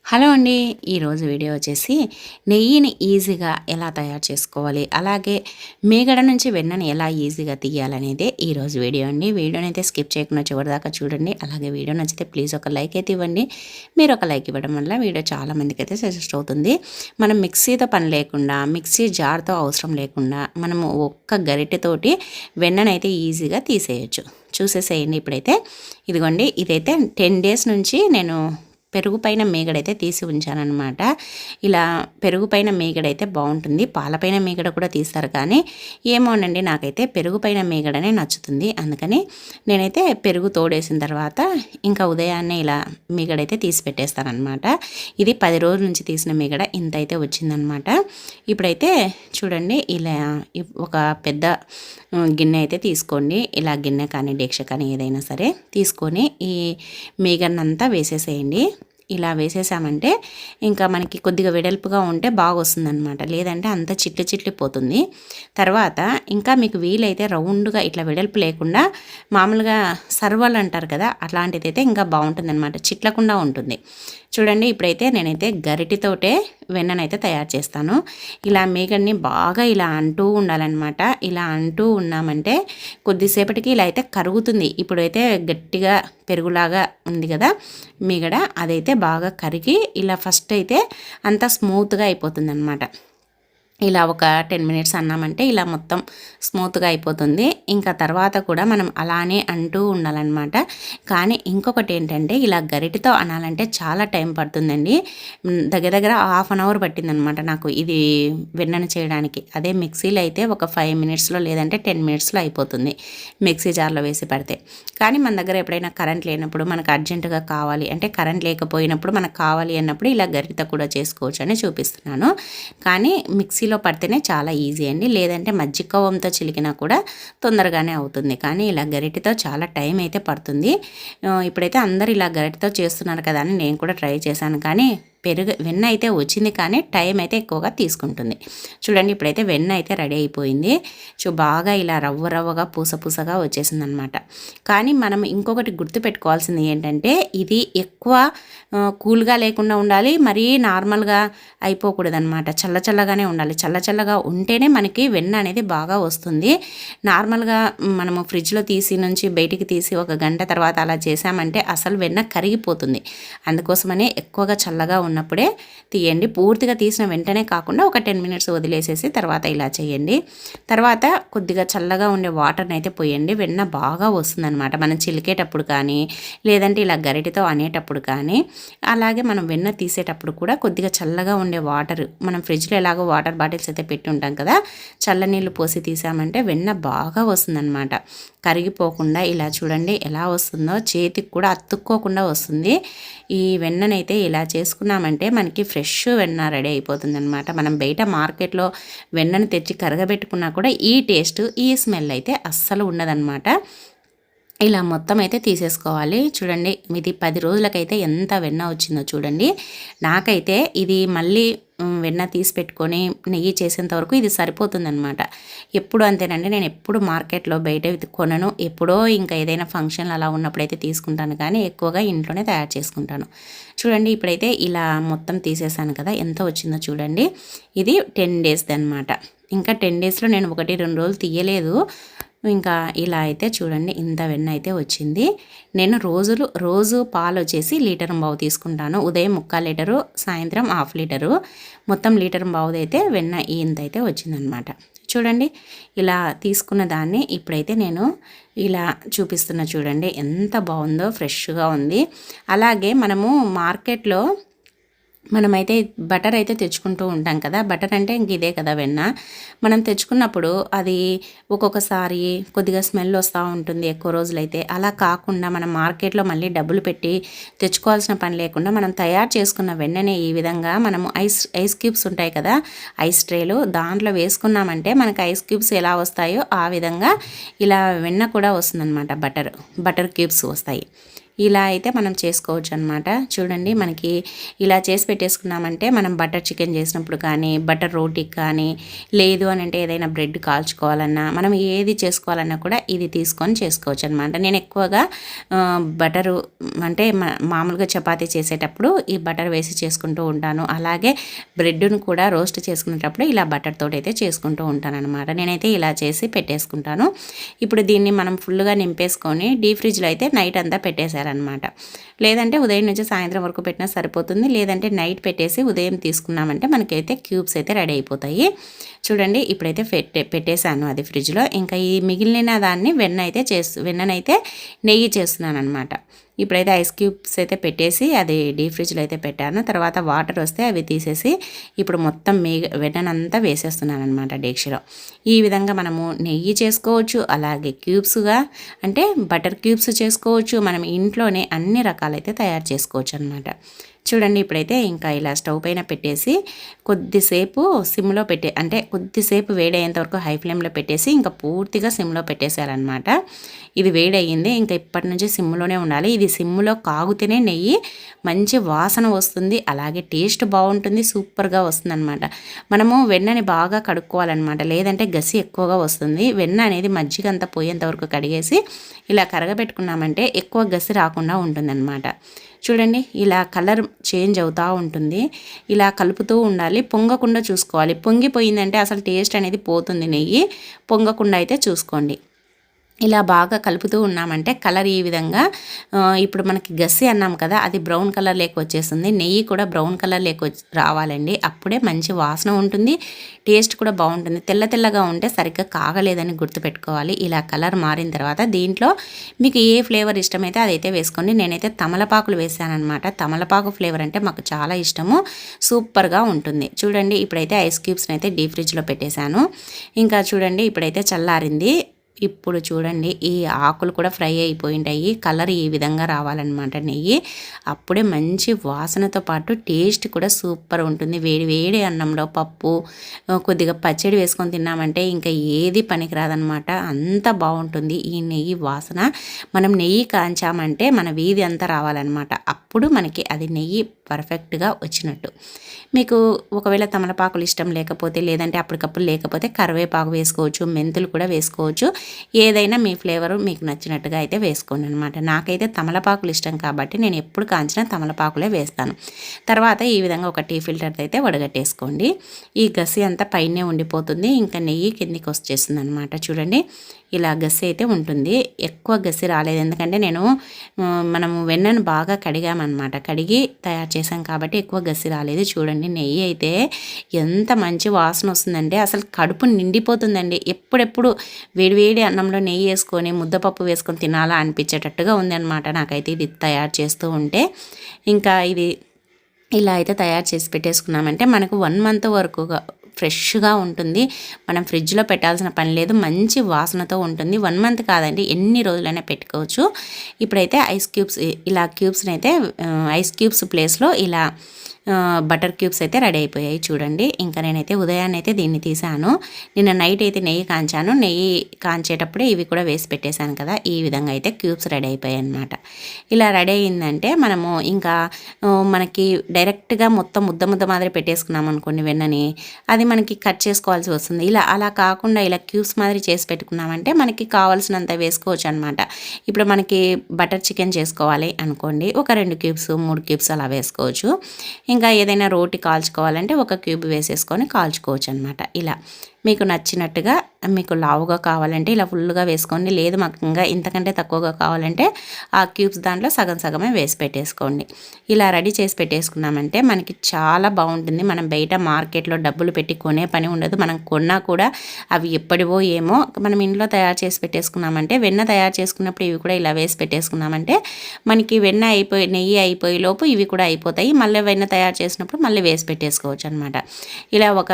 Hello అండి. ఈరోజు video వచ్చేసి నెయ్యిని ఈజీగా ఎలా తయారు చేసుకోవాలి, అలాగే మీగడ నుంచి వెన్నని ఎలా ఈజీగా తీయాలనేదే ఈరోజు వీడియో అండి. వీడియోని అయితే స్కిప్ చేయకుండా చివరిదాకా చూడండి. అలాగే వీడియో నచ్చితే ప్లీజ్ ఒక లైక్ అయితే ఇవ్వండి. మీరు ఒక లైక్ ఇవ్వడం వల్ల వీడియో చాలామందికి అయితే సజెస్ట్ అవుతుంది. మనం మిక్సీతో పని లేకుండా, మిక్సీ జార్తో అవసరం లేకుండా మనము ఒక్క గరిటెతోటి వెన్ననైతే ఈజీగా తీసేయచ్చు. చూసేసేయండి. ఇప్పుడైతే ఇదిగోండి, ఇదైతే 10 days నుంచి నేను పెరుగు పైన మీగడైతే తీసి ఉంచానన్నమాట. ఇలా పెరుగు పైన మీగడైతే బాగుంటుంది. పాలపైన మీగడ కూడా తీస్తారు, కానీ ఏమోనండి, నాకైతే పెరుగు పైన మీగడనే నచ్చుతుంది. అందుకని నేనైతే పెరుగు తోడేసిన తర్వాత ఇంకా ఉదయాన్నే ఇలా మీగడైతే తీసి పెట్టేస్తానమాట. ఇది 10 రోజుల నుంచి తీసిన మీగడ ఇంత అయితే వచ్చిందనమాట. ఇప్పుడైతే చూడండి, ఇలా ఒక పెద్ద గిన్నె అయితే తీసుకోండి. ఇలా గిన్నె కానీ డేక్ష కానీ ఏదైనా సరే తీసుకొని ఈ మీగడనంతా వేసేసేయండి. ఇలా వేసేసామంటే ఇంకా మనకి కొద్దిగా వెడల్పుగా ఉంటే బాగా వస్తుందన్నమాట. లేదంటే అంత చిట్లిపోతుంది. తర్వాత ఇంకా మీకు వీలైతే రౌండ్గా ఇట్లా వెడల్పు లేకుండా మామూలుగా సర్వలు అంటారు కదా, అట్లాంటిది అయితే ఇంకా బాగుంటుందన్నమాట. చిట్లకుండా ఉంటుంది. చూడండి, ఇప్పుడైతే నేనైతే గరిటితోటే వెన్ననైతే తయారు చేస్తాను. ఇలా మీగడని బాగా ఇలా అంటూ ఉండాలన్నమాట. ఇలా అంటూ ఉన్నామంటే కొద్దిసేపటికి ఇలా అయితే కరుగుతుంది. ఇప్పుడైతే గట్టిగా పెరుగులాగా ఉంది కదా మీగడ, అదైతే బాగా కరిగి ఇలా ఫస్ట్ అయితే అంతా స్మూత్గా అయిపోతుంది అనమాట. ఇలా ఒక 10 minutes అన్నామంటే ఇలా మొత్తం స్మూత్గా అయిపోతుంది. ఇంకా తర్వాత కూడా మనం అలానే అంటూ ఉండాలన్నమాట. కానీ ఇంకొకటి ఏంటంటే, ఇలా గరిటెతో అనాలంటే చాలా టైం పడుతుందండి. దగ్గర 1/2 hour పట్టిందనమాట నాకు ఇది వెన్నను చేయడానికి. అదే మిక్సీలో అయితే ఒక 5 minutesలో లేదంటే 10 minutesలో అయిపోతుంది, మిక్సీ జార్లో వేసి పెడితే. కానీ మన దగ్గర ఎప్పుడైనా కరెంట్ లేనప్పుడు, మనకు అర్జెంటుగా కావాలి అంటే, కరెంట్ లేకపోయినప్పుడు మనకు కావాలి అన్నప్పుడు ఇలా గరిటెతో కూడా చేసుకోవచ్చు అని చూపిస్తున్నాను. కానీ మిక్సీలో పడితేనే చాలా ఈజీ అండి. లేదంటే మజ్జిగవంతో చిలికినా కూడా తొందరగానే అవుతుంది. కానీ ఇలా గరిటెతో చాలా టైం అయితే పడుతుంది. ఇప్పుడైతే అందరు ఇలా గరిటెతో చేస్తున్నారు కదా అని నేను కూడా ట్రై చేశాను. కానీ వెన్న అయితే వచ్చింది, కానీ టైం అయితే ఎక్కువగా తీసుకుంటుంది. చూడండి, ఇప్పుడైతే వెన్న అయితే రెడీ అయిపోయింది. బాగా ఇలా రవ్వగా పూసగా వచ్చేసింది అనమాట. కానీ మనం ఇంకొకటి గుర్తుపెట్టుకోవాల్సింది ఏంటంటే, ఇది ఎక్కువ కూల్గా లేకుండా ఉండాలి, మరీ నార్మల్గా అయిపోకూడదు అనమాట. చల్లగానే ఉండాలి. చల్లగా ఉంటేనే మనకి వెన్న అనేది బాగా వస్తుంది. నార్మల్గా మనము ఫ్రిడ్జ్లో నుంచి బయటికి తీసి 1 గంట తర్వాత అలా చేసామంటే అసలు వెన్న కరిగిపోతుంది. అందుకోసమనే ఎక్కువగా చల్లగా ఉన్నప్పుడే తీయండి. పూర్తిగా తీసిన వెంటనే కాకుండా ఒక 10 minutes వదిలేసేసి తర్వాత ఇలా చేయండి. తర్వాత కొద్దిగా చల్లగా ఉండే వాటర్ని అయితే పోయండి. వెన్న బాగా వస్తుందన్నమాట. మనం చిలికేటప్పుడు కానీ, లేదంటే ఇలా గరిటెతో అనేటప్పుడు కానీ, అలాగే మనం వెన్న తీసేటప్పుడు కూడా కొద్దిగా చల్లగా ఉండే వాటర్, మనం ఫ్రిడ్జ్లో ఎలాగో వాటర్ బాటిల్స్ అయితే పెట్టి ఉంటాం కదా, చల్లనీళ్ళు పోసి తీసామంటే వెన్న బాగా వస్తుందన్నమాట. కరిగిపోకుండా ఇలా చూడండి ఎలా వస్తుందో, చేతికి కూడా అతుక్కోకుండా వస్తుంది. ఈ వెన్ననైతే ఇలా చేసుకున్నామంటే మనకి ఫ్రెష్ వెన్న రెడీ అయిపోతుంది అనమాట. మనం బయట మార్కెట్లో వెన్నను తెచ్చి కరగబెట్టుకున్నా కూడా ఈ టేస్ట్, ఈ స్మెల్ అయితే అస్సలు ఉండదన్నమాట. ఇలా మొత్తం అయితే తీసేసుకోవాలి. చూడండి, ఇది 10 రోజులకైతే ఎంత వెన్న వచ్చిందో చూడండి. నాకైతే ఇది మళ్ళీ వెన్న తీసి పెట్టుకొని నెయ్యి చేసేంత వరకు ఇది సరిపోతుందనమాట. ఎప్పుడు అంతేనండి, నేను ఎప్పుడు మార్కెట్లో బయట కొనను. ఎప్పుడో ఇంకా ఏదైనా ఫంక్షన్లు అలా ఉన్నప్పుడైతే తీసుకుంటాను, కానీ ఎక్కువగా ఇంట్లోనే తయారు చేసుకుంటాను. చూడండి, ఇప్పుడైతే ఇలా మొత్తం తీసేసాను కదా, ఎంత వచ్చిందో చూడండి. ఇది 10 daysది అనమాట. ఇంకా 10 daysలో నేను 1-2 రోజులు తీయలేదు. ఇంకా ఇలా అయితే చూడండి, ఇంత వెన్న అయితే వచ్చింది. నేను రోజు పాలు వచ్చేసి 1.5 లీటర్ తీసుకుంటాను. ఉదయం 1/4 లీటరు, సాయంత్రం 1/2 లీటరు, మొత్తం 1 లీటర్ అయితే వెన్న ఇంత అయితే వచ్చిందనమాట. చూడండి, ఇలా తీసుకున్న దాన్ని ఇప్పుడైతే నేను ఇలా చూపిస్తున్నా. చూడండి ఎంత బాగుందో, ఫ్రెష్గా ఉంది. అలాగే మనము మార్కెట్లో మనమైతే బటర్ అయితే తెచ్చుకుంటూ ఉంటాం కదా. బటర్ అంటే ఇంక ఇదే కదా వెన్న. మనం తెచ్చుకున్నప్పుడు అది ఒక్కొక్కసారి కొద్దిగా స్మెల్ వస్తూ ఉంటుంది ఎక్కువ రోజులైతే. అలా కాకుండా మనం మార్కెట్లో మళ్ళీ డబ్బులు పెట్టి తెచ్చుకోవాల్సిన పని లేకుండా మనం తయారు చేసుకున్న వెన్ననే ఈ విధంగా మనము ఐస్ క్యూబ్స్ ఉంటాయి కదా, ఐస్ ట్రేలు, దాంట్లో వేసుకున్నామంటే మనకి ఐస్ క్యూబ్స్ ఎలా వస్తాయో ఆ విధంగా ఇలా వెన్న కూడా వస్తుందన్నమాట. బటర్ క్యూబ్స్ వస్తాయి. ఇలా అయితే మనం చేసుకోవచ్చు అనమాట. చూడండి మనకి ఇలా చేసి పెట్టేసుకున్నామంటే మనం బటర్ చికెన్ చేసినప్పుడు కానీ, బటర్ రోటీకి కానీ, లేదు అని అంటే ఏదైనా బ్రెడ్ కాల్చుకోవాలన్నా, మనం ఏది చేసుకోవాలన్నా కూడా ఇది తీసుకొని చేసుకోవచ్చు అనమాట. నేను ఎక్కువగా బటరు అంటే మామూలుగా చపాతీ చేసేటప్పుడు ఈ బటర్ వేసి చేసుకుంటూ ఉంటాను. అలాగే బ్రెడ్ను కూడా రోస్ట్ చేసుకునేటప్పుడు ఇలా బటర్ తోటి అయితే చేసుకుంటూ ఉంటాను అనమాట. నేనైతే ఇలా చేసి పెట్టేసుకుంటాను. ఇప్పుడు దీన్ని మనం ఫుల్గా నింపేసుకొని డీప్ ఫ్రిడ్జ్లో అయితే నైట్ అంతా పెట్టేశారనమాట. లేదంటే ఉదయం నుంచి సాయంత్రం వరకు పెట్టినా సరిపోతుంది. లేదంటే నైట్ పెట్టేసి ఉదయం తీసుకున్నామంటే మనకైతే క్యూబ్స్ అయితే రెడీ అయిపోతాయి. చూడండి ఇప్పుడైతే పెట్టేశాను అది ఫ్రిడ్జ్లో. ఇంకా ఈ మిగిలిన దాన్ని వెన్ననైతే నెయ్యి చేస్తున్నాను అనమాట. ఇప్పుడైతే ఐస్ క్యూబ్స్ అయితే పెట్టేసి అది డీప్ ఫ్రిడ్జ్లో అయితే పెట్టాను. తర్వాత వాటర్ వస్తే అవి తీసేసి ఇప్పుడు మొత్తం వెన్ననంతా వేసేస్తున్నాను అనమాట డేక్షలో. ఈ విధంగా మనము నెయ్యి చేసుకోవచ్చు, అలాగే క్యూబ్స్గా అంటే బటర్ క్యూబ్స్ చేసుకోవచ్చు. మనం ఇంట్లోనే అన్ని రకాలైతే తయారు చేసుకోవచ్చు అనమాట. చూడండి ఇప్పుడైతే ఇంకా ఇలా స్టవ్ పైన పెట్టేసి కొద్దిసేపు సిమ్లో అంటే కొద్దిసేపు వేడయ్యేంత వరకు హై ఫ్లేమ్లో పెట్టేసి ఇంకా పూర్తిగా సిమ్లో పెట్టేశారనమాట. ఇది వేడయ్యింది, ఇంకా ఇప్పటి నుంచి సిమ్లోనే ఉండాలి. ఇది సిమ్లో కాగుతేనే నెయ్యి మంచి వాసన వస్తుంది, అలాగే టేస్ట్ బాగుంటుంది, సూపర్గా వస్తుంది అనమాట. మనము వెన్నని బాగా కడుక్కోవాలన్నమాట, లేదంటే గసి ఎక్కువగా వస్తుంది. వెన్న అనేది మజ్జిగ అంతా పోయేంత వరకు కడిగేసి ఇలా కరగబెట్టుకున్నామంటే ఎక్కువ గసి రాకుండా ఉంటుందన్నమాట. చూడండి ఇలా కలర్ చేంజ్ అవుతూ ఉంటుంది. ఇలా కలుపుతూ ఉండాలి, పొంగకుండా చూసుకోవాలి. పొంగిపోయిందంటే అసలు టేస్ట్ అనేది పోతుంది. నెయ్యి పొంగకుండా అయితే చూసుకోండి. ఇలా బాగా కలుపుతూ ఉన్నామంటే కలర్ ఈ విధంగా ఇప్పుడు మనకి గసి అన్నాం కదా, అది బ్రౌన్ కలర్ లేక వచ్చేస్తుంది. నెయ్యి కూడా బ్రౌన్ కలర్ లేక రావాలండి. అప్పుడే మంచి వాసన ఉంటుంది, టేస్ట్ కూడా బాగుంటుంది. తెల్లగా ఉంటే సరిగ్గా కాగలేదని గుర్తుపెట్టుకోవాలి. ఇలా కలర్ మారిన తర్వాత దీంట్లో మీకు ఏ ఫ్లేవర్ ఇష్టమైతే అదైతే వేసుకోండి. నేనైతే తమలపాకులు వేసానమాట. తమలపాకు ఫ్లేవర్ అంటే మాకు చాలా ఇష్టము, సూపర్గా ఉంటుంది. చూడండి ఇప్పుడైతే ఐస్ క్యూబ్స్ని అయితే డీప్ ఫ్రిడ్జ్లో పెట్టేశాను. ఇంకా చూడండి ఇప్పుడైతే చల్లారింది. ఇప్పుడు చూడండి ఈ ఆకులు కూడా ఫ్రై అయిపోయింటాయి. కలర్ ఈ విధంగా రావాలన్నమాట నెయ్యి. అప్పుడే మంచి వాసనతో పాటు టేస్ట్ కూడా సూపర్ ఉంటుంది. వేడి అన్నంలో పప్పు కొద్దిగా పచ్చడి వేసుకొని తిన్నామంటే ఇంకా ఏది పనికిరాదనమాట, అంత బాగుంటుంది ఈ నెయ్యి వాసన. మనం నెయ్యి కాంచామంటే మన వీధి అంతా రావాలన్నమాట, అప్పుడు మనకి అది నెయ్యి పర్ఫెక్ట్గా వచ్చినట్టు. మీకు ఒకవేళ తమలపాకులు ఇష్టం లేకపోతే, లేదంటే అప్పటికప్పుడు లేకపోతే కరివేపాకు వేసుకోవచ్చు, మెంతులు కూడా వేసుకోవచ్చు. ఏదైనా మీ ఫ్లేవరు మీకు నచ్చినట్టుగా అయితే వేసుకోండి అనమాట. నాకైతే తమలపాకులు ఇష్టం కాబట్టి నేను ఎప్పుడు కాంచినా తమలపాకులే వేస్తాను. తర్వాత ఈ విధంగా ఒక టీ ఫిల్టర్ అయితే వడగట్టేసుకోండి. ఈ గసి అంతా పైనే ఉండిపోతుంది, ఇంకా నెయ్యి కిందికి వచ్చేస్తుంది అనమాట. చూడండి ఇలా గసి అయితే ఉంటుంది. ఎక్కువ గసి రాలేదు, ఎందుకంటే మనము వెన్నను బాగా కడిగామన్నమాట. కడిగి తయారు చేసాం కాబట్టి ఎక్కువ గసి రాలేదు. చూడండి నెయ్యి అయితే ఎంత మంచి వాసన వస్తుందంటే అసలు కడుపు నిండిపోతుందండి. ఎప్పుడెప్పుడు వేడివేడి అన్నంలో నెయ్యి వేసుకొని ముద్దపప్పు వేసుకొని తినాలా అనిపించేటట్టుగా ఉందన్నమాట నాకైతే ఇది తయారు చేస్తూ ఉంటే. ఇంకా ఇది ఇలా అయితే తయారు చేసి పెట్టేసుకున్నామంటే మనకు 1 మంత్ వరకు ఫ్రెష్గా ఉంటుంది. మనం ఫ్రిడ్జ్లో పెట్టాల్సిన పని లేదు, మంచి వాసనతో ఉంటుంది. 1 మంత్ కాదండి, ఎన్ని రోజులైనా పెట్టుకోవచ్చు. ఇప్పుడైతే ఐస్ క్యూబ్స్, ఇలా క్యూబ్స్ని అయితే ఐస్ క్యూబ్స్ ప్లేస్లో ఇలా బటర్ క్యూబ్స్ అయితే రెడీ అయిపోయాయి. చూడండి ఇంకా నేనైతే ఉదయాన్నే అయితే దీన్ని తీసాను. నిన్న నైట్ అయితే నెయ్యి కాంచాను. నెయ్యి కాంచేటప్పుడే ఇవి కూడా వేసి పెట్టేశాను కదా, ఈ విధంగా అయితే క్యూబ్స్ రెడీ అయిపోయాయి అనమాట. ఇలా రెడీ అయిందంటే మనము ఇంకా మనకి డైరెక్ట్గా మొత్తం ముద్ద మాదిరి పెట్టేసుకున్నాం అనుకోండి వెన్నని, అది మనకి కట్ చేసుకోవాల్సి వస్తుంది. అలా కాకుండా ఇలా క్యూబ్స్ మాదిరి చేసి పెట్టుకున్నామంటే మనకి కావాల్సినంత వేసుకోవచ్చు అనమాట. ఇప్పుడు మనకి బటర్ చికెన్ చేసుకోవాలి అనుకోండి, ఒక 2 క్యూబ్స్ 3 క్యూబ్స్ అలా వేసుకోవచ్చు. ఇంకా ఏదైనా రోటి కాల్చుకోవాలంటే ఒక క్యూబ్ వేసేసుకొని కాల్చుకోవచ్చు అనమాట. ఇలా మీకు నచ్చినట్టుగా, మీకు లావుగా కావాలంటే ఇలా ఫుల్గా వేసుకోండి, లేదు మాకు ఇంకా ఇంతకంటే తక్కువగా కావాలంటే ఆ క్యూబ్స్ దాంట్లో సగమే వేసి పెట్టేసుకోండి. ఇలా రెడీ చేసి పెట్టేసుకున్నామంటే మనకి చాలా బాగుంటుంది. మనం బయట మార్కెట్లో డబ్బులు పెట్టి కొనే పని ఉండదు. మనం కొన్నా కూడా అవి ఎప్పటివో ఏమో, మనం ఇంట్లో తయారు చేసి పెట్టేసుకున్నామంటే, వెన్న తయారు చేసుకున్నప్పుడు ఇవి కూడా ఇలా వేసి పెట్టేసుకున్నామంటే మనకి వెన్న నెయ్యి అయిపోయే లోపు ఇవి కూడా అయిపోతాయి. మళ్ళీ వెన్న తయారు చేసినప్పుడు మళ్ళీ వేసి పెట్టేసుకోవచ్చు అనమాట. ఇలా ఒక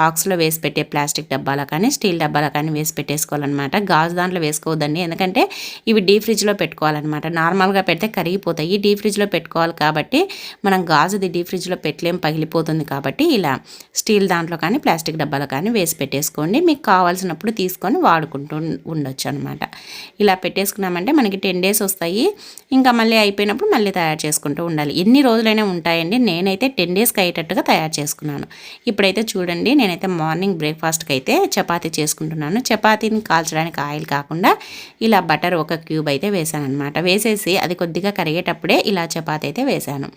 బాక్స్లో వేసి పెట్టే ప్లాస్టిక్ డబ్బాలో కానీ స్టీల్ డబ్బాలో కానీ వేసి పెట్టేసుకోవాలన్నమాట. గాజు దాంట్లో వేసుకోవద్దండి, ఎందుకంటే ఇవి డీప్ ఫ్రిడ్జ్లో పెట్టుకోవాలన్నమాట. నార్మల్గా పెడితే కరిగిపోతాయి, డీప్ ఫ్రిడ్జ్లో పెట్టుకోవాలి కాబట్టి మనం గాజుది డీప్ ఫ్రిడ్జ్లో పెట్టలేం, పగిలిపోతుంది. కాబట్టి ఇలా స్టీల్ దాంట్లో కానీ ప్లాస్టిక్ డబ్బాలో కానీ వేసి పెట్టేసుకోండి. మీకు కావాల్సినప్పుడు తీసుకొని వాడుకుంటూ ఉండొచ్చు అనమాట. ఇలా పెట్టేసుకున్నామంటే మనకి 10 days వస్తాయి. ఇంకా మళ్ళీ అయిపోయినప్పుడు మళ్ళీ తయారు చేసుకుంటూ ఉండాలి. ఎన్ని రోజులైనా ఉంటాయండి. నేనైతే 10 daysకి అయ్యేటట్టుగా తయారు చేసుకున్నాను. ఇప్పుడైతే చూడండి, నేనైతే మార్నింగ్ బ్రేక్ఫాస్ట్కి అయితే చపాతీ చేసుకుంటున్నాను. చపాతీని కాల్చడానికి ఆయిల్ కాకుండా ఇలా బటర్ ఒక క్యూబ్ అయితే వేసాను అనమాట. వేసేసి అది కొద్దిగా కరిగేటప్పుడే ఇలా చపాతీ అయితే వేసాను.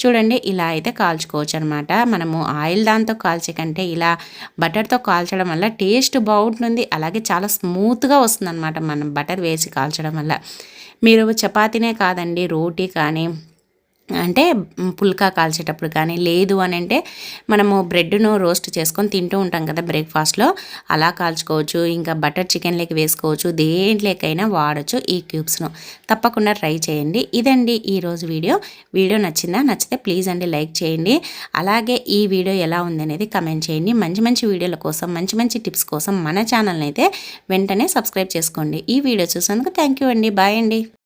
చూడండి, ఇలా అయితే కాల్చుకోవచ్చు అనమాట. మనము ఆయిల్ దాంతో కాల్చే కంటే ఇలా బటర్తో కాల్చడం వల్ల టేస్ట్ బాగుంటుంది, అలాగే చాలా స్మూత్గా వస్తుంది అనమాట మనం బటర్ వేసి కాల్చడం వల్ల. మీరు చపాతీనే కాదండి, రోటీ కానీ అంటే పుల్కా కాల్చేటప్పుడు కానీ, లేదు అని అంటే మనము బ్రెడ్ను రోస్ట్ చేసుకొని తింటూ ఉంటాం కదా బ్రేక్ఫాస్ట్లో, అలా కాల్చుకోవచ్చు. ఇంకా బటర్ చికెన్లోకి వేసుకోవచ్చు, దేంట్లోకైనా వాడచ్చు ఈ క్యూబ్స్ను. తప్పకుండా ట్రై చేయండి. ఇదండి ఈరోజు వీడియో నచ్చిందా? నచ్చితే ప్లీజ్ అండి లైక్ చేయండి. అలాగే ఈ వీడియో ఎలా ఉంది అనేది కమెంట్ చేయండి. మంచి మంచి వీడియోల కోసం, మంచి మంచి టిప్స్ కోసం మన ఛానల్ని అయితే వెంటనే సబ్స్క్రైబ్ చేసుకోండి. ఈ వీడియో చూసినందుకు థ్యాంక్ యూ అండి. బాయ్ అండి.